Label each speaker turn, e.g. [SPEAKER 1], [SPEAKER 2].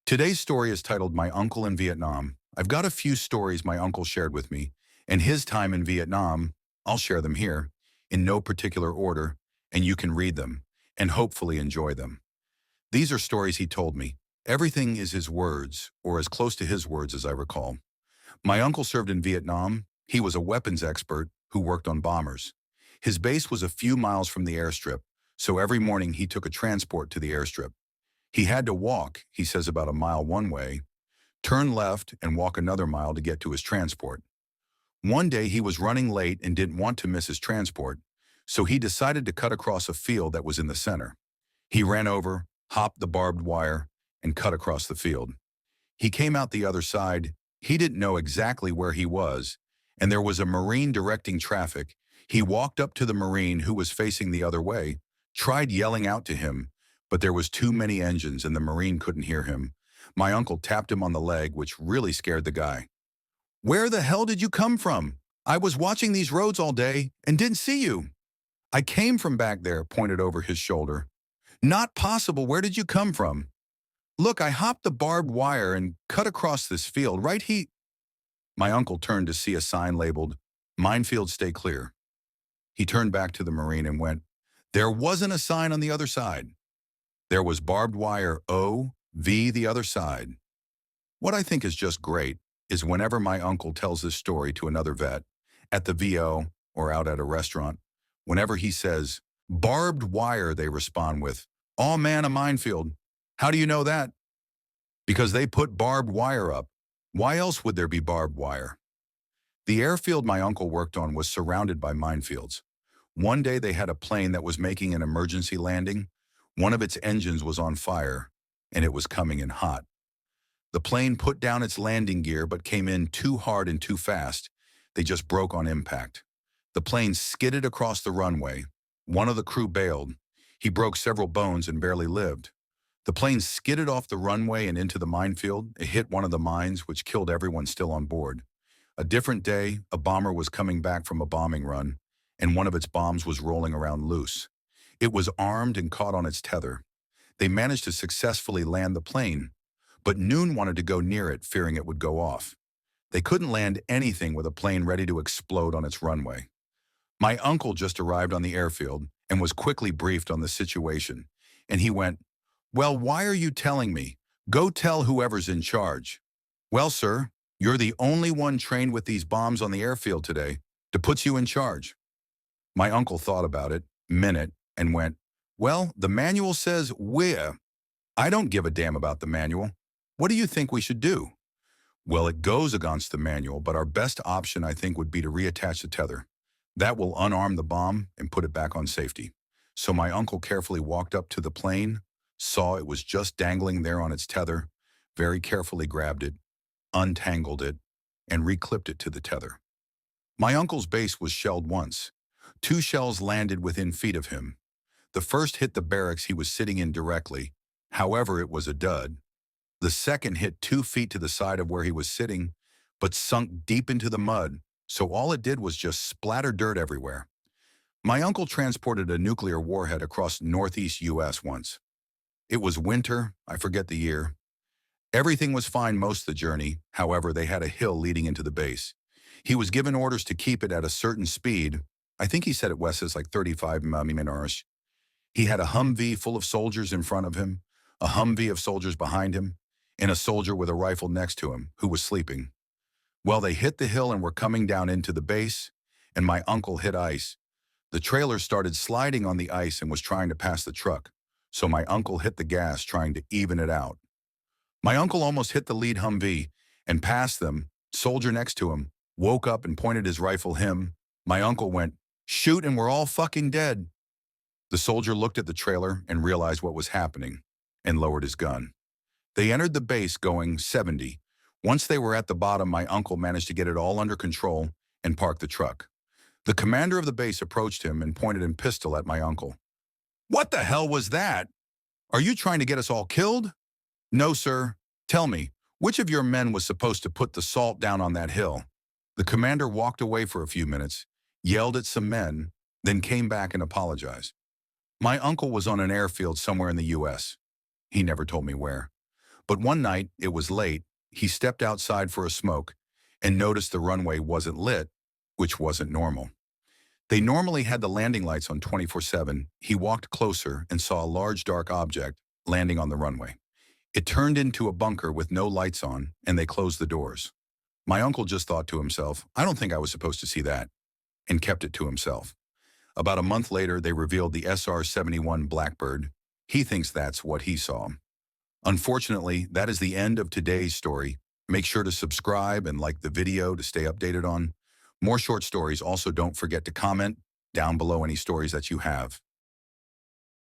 [SPEAKER 1] Today's story is titled My Uncle in Vietnam. I've got a few stories my uncle shared with me, and his time in Vietnam, I'll share them here, in no particular order, and you can read them, and hopefully enjoy them. These are stories he told me. Everything is his words, or as close to his words as I recall. My uncle served in Vietnam. He was a weapons expert who worked on bombers. His base was a few miles from the airstrip, so every morning he took a transport to the airstrip. He had to walk, he says, about a mile one way, turn left and walk another mile to get to his transport. One day he was running late and didn't want to miss his transport, so he decided to cut across a field that was in the center. He ran over, hopped the barbed wire, and cut across the field. He came out the other side. He didn't know exactly where he was, and there was a Marine directing traffic. He walked up to the Marine who was facing the other way, tried yelling out to him, but there was too many engines and the Marine couldn't hear him. My uncle tapped him on the leg, which really scared the guy. "Where the hell did you come from? I was watching these roads all day and didn't see you." "I came from back there," pointed over his shoulder. "Not possible. Where did you come from?" "Look, I hopped the barbed wire and cut across this field, right he—" My uncle turned to see a sign labeled, "Minefield, stay clear." He turned back to the Marine and went, "There wasn't a sign on the other side. There was barbed wire O.V. the other side." What I think is just great is whenever my uncle tells this story to another vet, at the VO or out at a restaurant, whenever he says, "barbed wire," they respond with, "Oh man, a minefield." How do you know that? Because they put barbed wire up. Why else would there be barbed wire? The airfield my uncle worked on was surrounded by minefields. One day they had a plane that was making an emergency landing. One of its engines was on fire, and it was coming in hot. The plane put down its landing gear but came in too hard and too fast. They just broke on impact. The plane skidded across the runway. One of the crew bailed. He broke several bones and barely lived. The plane skidded off the runway and into the minefield. It hit one of the mines, which killed everyone still on board. A different day, a bomber was coming back from a bombing run, and one of its bombs was rolling around loose. It was armed and caught on its tether. They managed to successfully land the plane, but Noon wanted to go near it, fearing it would go off. They couldn't land anything with a plane ready to explode on its runway. My uncle just arrived on the airfield and was quickly briefed on the situation, and he went, "Well, why are you telling me? Go tell whoever's in charge." "Well, sir, you're the only one trained with these bombs on the airfield today. To put you in charge." My uncle thought about it, minute, and went, "Well, the manual says we're—" "I don't give a damn about the manual. What do you think we should do?" "Well, it goes against the manual, but our best option, I think, would be to reattach the tether. That will unarm the bomb and put it back on safety." So my uncle carefully walked up to the plane, saw it was just dangling there on its tether, very carefully grabbed it, untangled it, and reclipped it to the tether. My uncle's base was shelled once. 2 shells landed within feet of him. The first hit the barracks he was sitting in directly. However, it was a dud. The second hit 2 feet to the side of where he was sitting, but sunk deep into the mud, so all it did was just splatter dirt everywhere. My uncle transported a nuclear warhead across northeast U.S. once. It was winter, I forget the year. Everything was fine most of the journey. However, they had a hill leading into the base. He was given orders to keep it at a certain speed. I think he said it was like 35 mph. He had a Humvee full of soldiers in front of him, a Humvee of soldiers behind him, and a soldier with a rifle next to him who was sleeping. Well, they hit the hill and were coming down into the base, and my uncle hit ice. The trailer started sliding on the ice and was trying to pass the truck, so my uncle hit the gas trying to even it out. My uncle almost hit the lead Humvee and passed them. Soldier next to him woke up and pointed his rifle him. My uncle went, "Shoot and we're all fucking dead." The soldier looked at the trailer and realized what was happening and lowered his gun. They entered the base going 70. Once they were at the bottom, my uncle managed to get it all under control and park the truck. The commander of the base approached him and pointed a pistol at my uncle. "What the hell was that? Are you trying to get us all killed?" "No, sir. Tell me, which of your men was supposed to put the salt down on that hill?" The commander walked away for a few minutes, yelled at some men, then came back and apologized. My uncle was on an airfield somewhere in the U.S. He never told me where. But one night, it was late, he stepped outside for a smoke and noticed the runway wasn't lit, which wasn't normal. They normally had the landing lights on 24/7. He walked closer and saw a large dark object landing on the runway. It turned into a bunker with no lights on, and they closed the doors. My uncle just thought to himself, I don't think I was supposed to see that, and kept it to himself. About a month later, they revealed the SR-71 Blackbird. He thinks that's what he saw. Unfortunately, that is the end of today's story. Make sure to subscribe and like the video to stay updated on more short stories. Also, don't forget to comment down below any stories that you have.